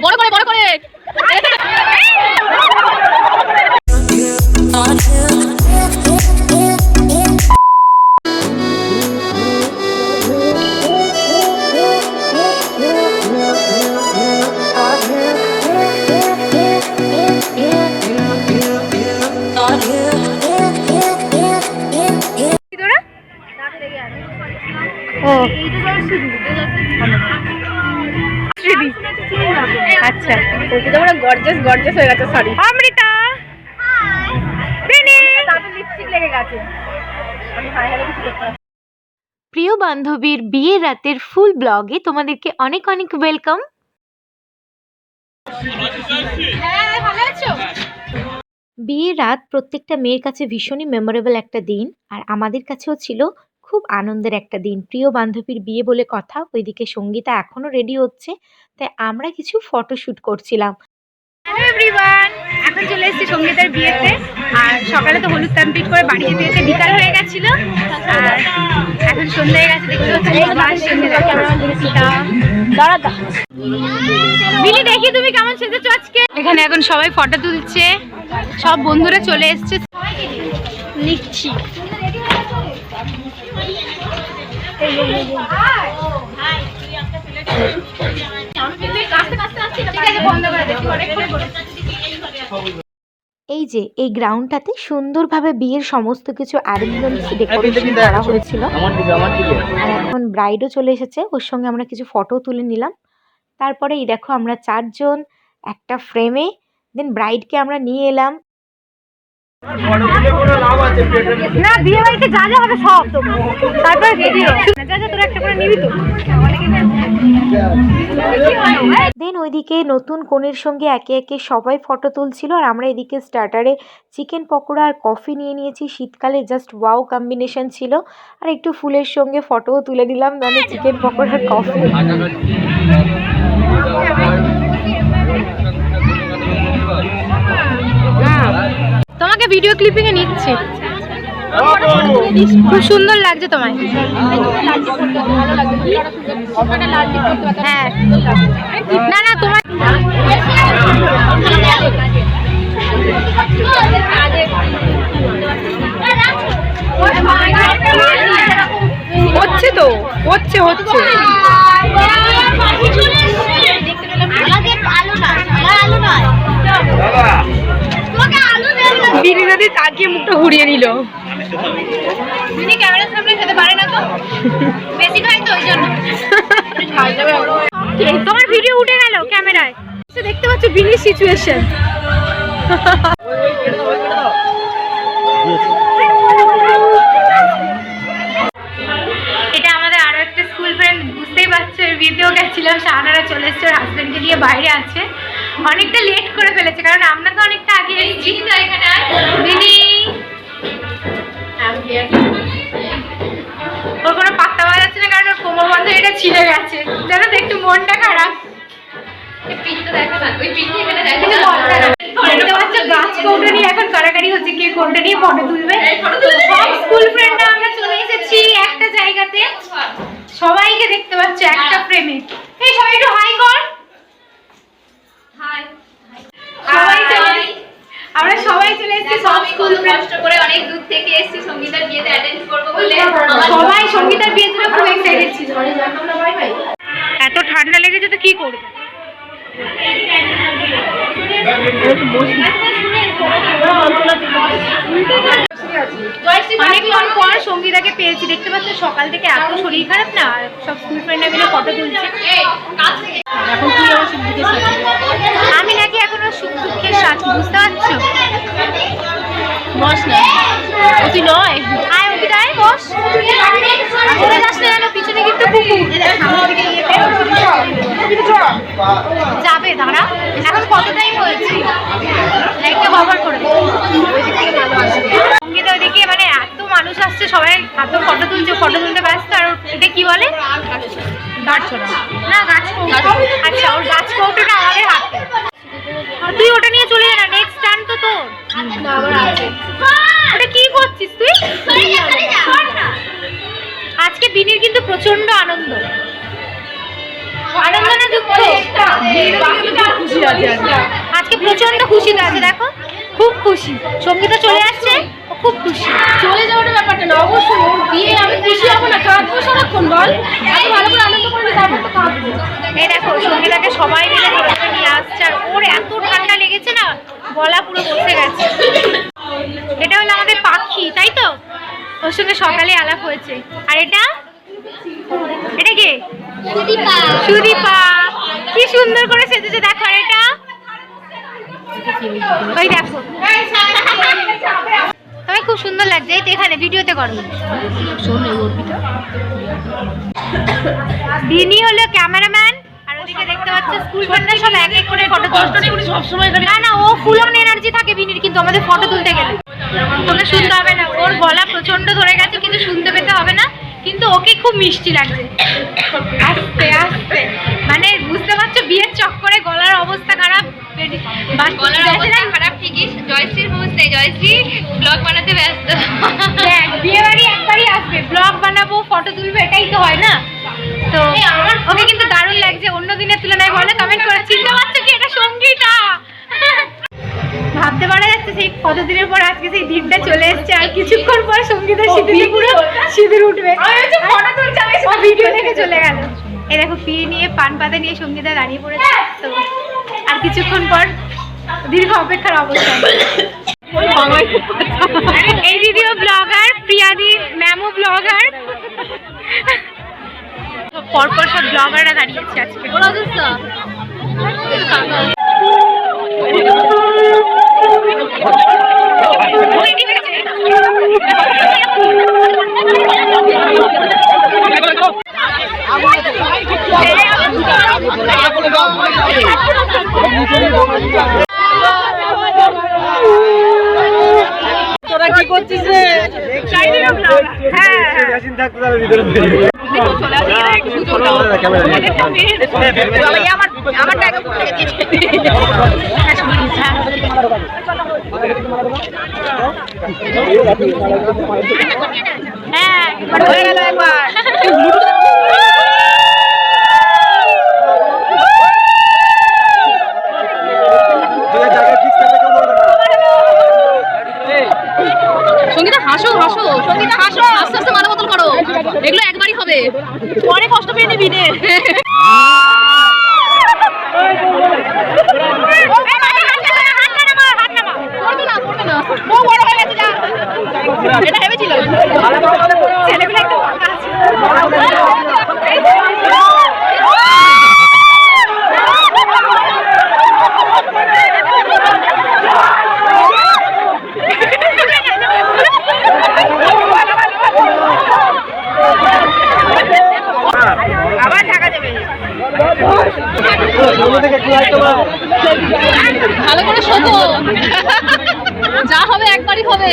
বড় করে বড় করে আচ্ছা গর্জিয়াস গর্জিয়াস হয়ে গেছে। সরি অমৃতা লিপস্টিক লেগে গেছে। প্রিয় বান্ধবীর বিয়ের রাতের ফুল ব্লগে তোমাদেরকে অনেক অনেক ওয়েলকাম। বিয়ের রাত প্রত্যেকটা মেয়ের কাছে ভীষণই মেমোরেবল একটা দিন, আর আমাদের কাছেও ছিল খুব আনন্দের একটা দিন। প্রিয় বান্ধবীর বিয়ে বলে কথা, ওইদিকে সঙ্গীতা এখনও রেডি হচ্ছে, তাই আমরা কিছু ফটোশ্যুট করছিলাম। হ্যালো এভরিওয়ান, এখন চলে এসেছি সঙ্গীতার বিয়েতে। আর সকালে তো হলুদ কমপ্লিট করে বাড়ি যেতে যেতে বিকাল হয়ে গেছিল, আর এখন সন্ধ্যা হয়ে গেছে। দেখতে পাচ্ছি মিলি, দেখি তুমি কেমন সেজেছো আজকে। এখানে এখন সবাই ফটো তুলছে, সব বন্ধুরা চলে এসছে, লিখছি। এই যে এই গ্রাউন্ডটাতে সুন্দরভাবে বিয়ের সমস্ত কিছু অ্যারেঞ্জমেন্টস ডেকোরেশন করা হয়েছিল। আর এখন ব্রাইডও চলে এসেছে, ওর সঙ্গে আমরা কিছু ফটো তুলে নিলাম। তারপরে এই দেখো আমরা চারজন একটা ফ্রেমে, দেন ব্রাইডকে আমরা নিয়ে এলাম। না বিয়ে বাড়িতে যা যা হবে সব তো, তারপরে ভিডিও যা যা তোরা একটা করে নিবি তো। দেন ওইদিকে নতুন কনের সঙ্গে একে একে সবাই ফটো তুলছিল, আর আমরা এদিকে স্টার্টারে চিকেন পকোড়া আর কফি নিয়ে নিয়েছি। শীতকালে জাস্ট ওয়াও কম্বিনেশন ছিল। আর একটু ফুলের সঙ্গে ফটোও তুলে দিলাম, মানে চিকেন পকোড়া আর কফি। তোমাকে ভিডিও ক্লিপিং এ নিচ্ছি, খুব সুন্দর লাগছে তোমায়। হ্যাঁ না না তোমার হচ্ছে তো, হচ্ছে হচ্ছে। বিনি যদি তাকিয়ে মুখটা ঘুরিয়ে নিল। বিনি ক্যামেরার সামনে খেতে পারে না তো, বেশি খাই তো ওই জন্য। তোমার ভিডিও উঠে গেল ক্যামেরায়, দেখতে পাচ্ছ বিনির সিচুয়েশন। এটা আমাদের আরো একটা স্কুল ফ্রেন্ড, বুঝতেই পারছো এর বিয়েতেও গেছিলাম। শাহানারা চলে এসছে, ওর হাজবেন্ডকে নিয়ে বাইরে আছে। অনেকটা লেট করে ফেলেছে, কারণ আমরা তো অনেকটা আগে এসেছি। এখানে দিদি ওর কোনো পাত্তা পাওয়া যাচ্ছে না, কারণ ওর কোমর বন্ধ এটা ছিঁড়ে গেছে। জানো তো একটু মনটা খারাপ। গাছ কৌটা নিয়ে এখন কারাকারি হচ্ছে, কে কোনটা নিয়ে ফটো তুলবে। সব স্কুল ফ্রেন্ডরা আমরা চলে এসেছি একটা জায়গাতে, সবাইকে দেখতে পাচ্ছ একটা ফ্রেমে। এই সবাই একটু হাই কর। আমরা সবাই চলে এসেছি, সব স্কুল কষ্ট করে অনেক দূর থেকে এসেছি সঙ্গীতার বিয়েতে অ্যাটেন্ড করব বলে। সবাই সঙ্গীতার বিয়ের জন্য খুব এক্সাইটেড ছিল। এত ঠান্ডা লেগেছে তো কি করবে। অনেকক্ষণ পর সঙ্গীতাকে পেয়েছি, দেখতে পাচ্ছ সকাল থেকে এত শরীর খারাপ না, সব স্কুল ফ্রেন্ডরা মিলে ফটো তুলছে। এখন তুই আমার সুখ দুঃখের সাথী, আমি নাকি এখনো সুখ দুঃখের সাথী, বুঝতে পারছো। বস না অতি নয়, আয় অতি নয়, বস। আসলে যাস না জানো, পিছনে কিন্তু যাবে। দাঁড়া, এখন কত টাইম হয়েছে, লাইটটা কভার করে সঙ্গীতা। ওইদিকে মানে এত মানুষ আসছে, সবাই এত ফটো তুলছে, ফটো তুলতে ব্যস্ত। আর এটা কি বলে, গাছ না গাছ কৌটো। আচ্ছা, ওর গাছ কৌটোটা আমাদের হাতে। তুই ওটা নিয়ে চলে যা না, নেক্সট টাইম তো তোর। ওটা কি করছিস তুই? আজকে বিনির কিন্তু প্রচন্ড আনন্দ। আনন্দ না দুঃখ? আজকে প্রচন্ড খুশিতে আছে, দেখো খুব খুশি। সঙ্গীতা চলে আসছে, ও খুব খুশি। চলে যাওয়ার ব্যাপারটা না, অবশ্যই ওর বিয়ে আমি খুশি হবো না, কাঁদবো সারাক্ষণ বল। এত ভালো করে আনন্দ করলে তারপর তো কাঁদবো। এই দেখো সঙ্গীতাকে সবাই মিলে ধরে ধরে নিয়ে আসছে, আর ওর এত ঠান্ডা লেগেছে না, গলা পুরো বসে গেছে। এটা হলো আমাদের পাখি, তাই তো? ওর সঙ্গে সকালে আলাপ হয়েছে। আর এটা এটা কে? সুদীপা। সুদীপা কি সুন্দর করে সেজেছে, দেখো। আর এটা ওই দেখো, তোমায় খুব সুন্দর লাগছে। এই তো এখানে ভিডিওতে করো। বিনি হলো ক্যামেরাম্যান, আর ওদিকে দেখতে পাচ্ছ স্কুল ফ্রেন্ডরা সব এক এক করে ফটো তুলছে। সবসময় না না, ও ফুল অন এনার্জি থাকে বিনির, কিন্তু আমাদের ফটো তুলতে গেলে তোমরা শুনতে হবে না। ওর গলা প্রচন্ড ধরে গেছে, কিন্তু শুনতে পেতে হবে না। কিন্তু ওকে খুব মিষ্টি লাগছে, আস্তে আস্তে। মানে বুঝতে পারছো, বিয়ের চক্করে গলার অবস্থা খারাপ। গলার অবস্থা খারাপ ঠিকই, জয়শ্রীর বুঝ নেই, জয়শ্রী ব্লগ বানাতে ব্যস্ত। বিয়ে বাড়ি একবারই আসবে, ব্লগ বানাবো, ফটো তুলবো, এটাই তো হয় না। তো ওকে কিন্তু দারুণ লাগছে অন্য দিনের তুলনায়। বলে কমেন্ট করে, চিনতে পারছো কি এটা সঙ্গীতা? ভাবতে পারা যাচ্ছে সেই কতদিনের পর আজকে সেই দিনটা চলে এসেছে। আর কিছুক্ষণ পর সঙ্গীতার সিঁদুরে পুরো সিঁদুর উঠবে, ও ভিডিও দেখে চলে গেল। এই দেখো পিয়ে নিয়ে পান পাতা নিয়ে সঙ্গীতা দাঁড়িয়ে পড়েছে। তো আর কিছুক্ষণ পর দীর্ঘ অপেক্ষার অবস্থান। এই ভিডিও ব্লগার, প্রিয়াদি ম্যামও ব্লগার, পরপর সব ব্লগাররা দাঁড়িয়েছে আজকে। তোরা কি করছিস রে? হ্যাঁ হয়ে গেল একবার। সঙ্গীতা হাসো হাসো, সঙ্গীতা হাসো, আস্তে আস্তে মাথা বদল করো, এগুলো একবারই হবে, পরে কষ্ট পেয়ে নিবি রে। এটা ভেবেছিল ছেলেগুলো একটু ফাঁকা আছে। আবার ঢাকা যাবে, ভালো করে শোনো, যা হবে একবারই হবে।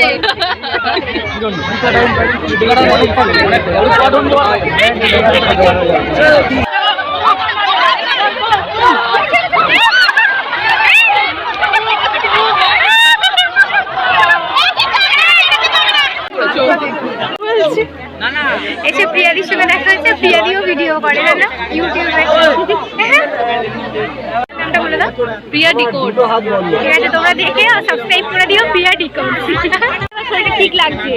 এসে প্রিয়াদির সঙ্গে দেখা হয়েছে, প্রিয়াদিও ভিডিও করে না ইউটিউবে। নামটা বলে দাও, প্রিয়া ডিকোড। ঠিক আছে, তোমরা দেখে সাবস্ক্রাইব করে দিও প্রিয়া ডিকোড। শরীরটা ঠিক লাগছে,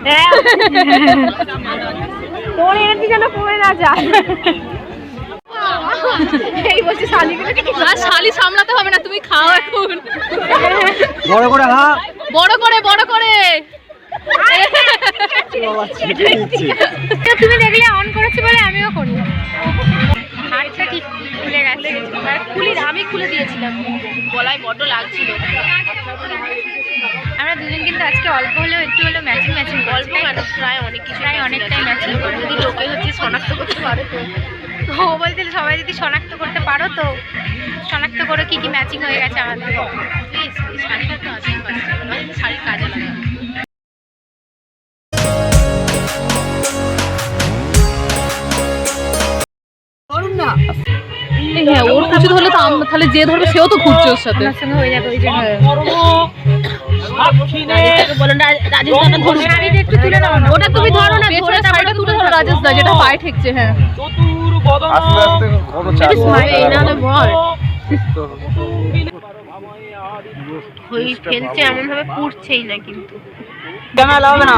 হ্যাঁ তোর এনার্জি যেন কমে না যায়। এই বলছি আর শালি সামলাতে হবে না, তুমি খাও এখন। বড় করে হ্যাঁ, বড় করে বড় করে। তুমি দেখলে অন করেছি বলে আমিও করি। হাতটা ঠিক খুলে গেছে, আমি খুলে দিয়েছিলাম, গলায় বড্ড লাগছিল। আমরা দুজন কিন্তু আজকে অল্প হলেও একটু হলেও ম্যাচিং ম্যাচিং অল্প মানে প্রায় অনেক কিছু, প্রায় অনেকটাই ম্যাচিং করে। যদি লোকে হচ্ছে শনাক্ত করতে পারে তো। ও বলছিল সবাই যদি শনাক্ত করতে পারো তো শনাক্ত করো কি কি ম্যাচিং হয়ে গেছে আমাদের। প্লিজ শাড়িটা তো আসেই পাচ্ছে, শাড়ির কাজে লাগা। হ্যাঁ ওর কিছু ধরলে তো তাহলে যে ধরবে সেও তো ঘুরছে ওর সাথে। আমার সঙ্গে হয়ে যাবে ওই জন্য। শাড়িটা একটু তুলে নাও না, ওটা তুমি ধরো না, পেছনের শাড়িটা তুলে ধরো রাজেশ দা, যেটা পায়ে ঠেকছে। হ্যাঁ আস্তে আস্তে কোনো চাপ এই না বল ওই ফেলছে এমন ভাবে পুড়ছেই না কিন্তু। ক্যামেরা লাগাবে না,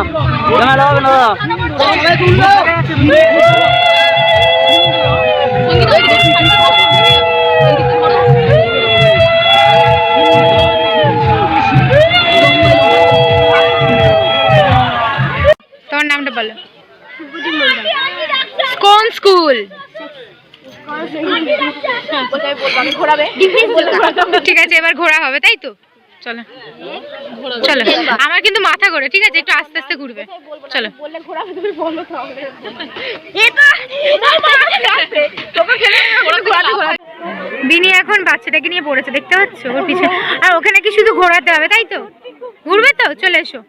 ক্যামেরা লাগাবে না দাদা। তোমার নামটা বলো। কোন স্কুল? ঠিক আছে, এবার ঘোরা হবে তাই তো? চলো চলো, আমার কিন্তু মাথা ঘোরে, ঠিক আছে, একটু আস্তে আস্তে ঘুরবে। চলো। বিনি এখন বাচ্চাটাকে নিয়ে পড়েছে, দেখতে পাচ্ছ ওর পিছনে, আর ওখানে কি শুধু ঘোরাতে হবে তাই তো? ঘুরবে তো? চলে এসো,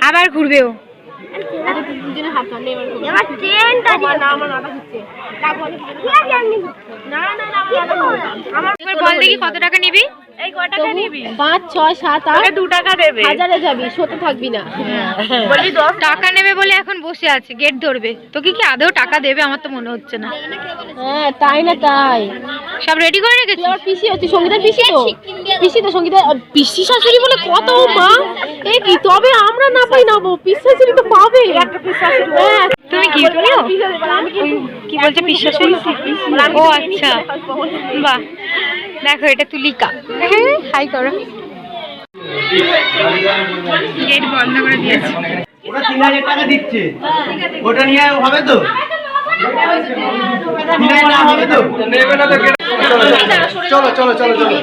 আবার ঘুরবে ও। বল দেখি কত টাকা নিবি? 5, 6, 7, 8 2 টাকা দেবে। হাজারে যাবি, শোতে থাকবি না। বলি 10 টাকা নেবে বলে এখন বসে আছে, গেট ধরবে। তোকে কি আদৌ টাকা দেবে? আমার তো মনে হচ্ছে না। হ্যাঁ, তাই না তাই। সব রেডি করে রেখেছিস? আমার পিসি হচ্ছে, সঙ্গীতার পিসি তো। পিসি তো সঙ্গীতার পিসি শাশুড়ি বলে কত মা। এই কি, তবে আমরা না পাই না, পিসি শাশুড়ি তো পাবে। হ্যাঁ, তুমি কি তুমিও কি বলছো? পিশাশুড়ি? ও আচ্ছা, বাহ। দেখো এটা তুলিকা। হাই করো। গেট বন্ধ করে দিয়েছে। ওরা 3000 টাকা দিচ্ছে, ওটা নিয়ে হবে তো? হবে তো? চলো চলো চলো চলো।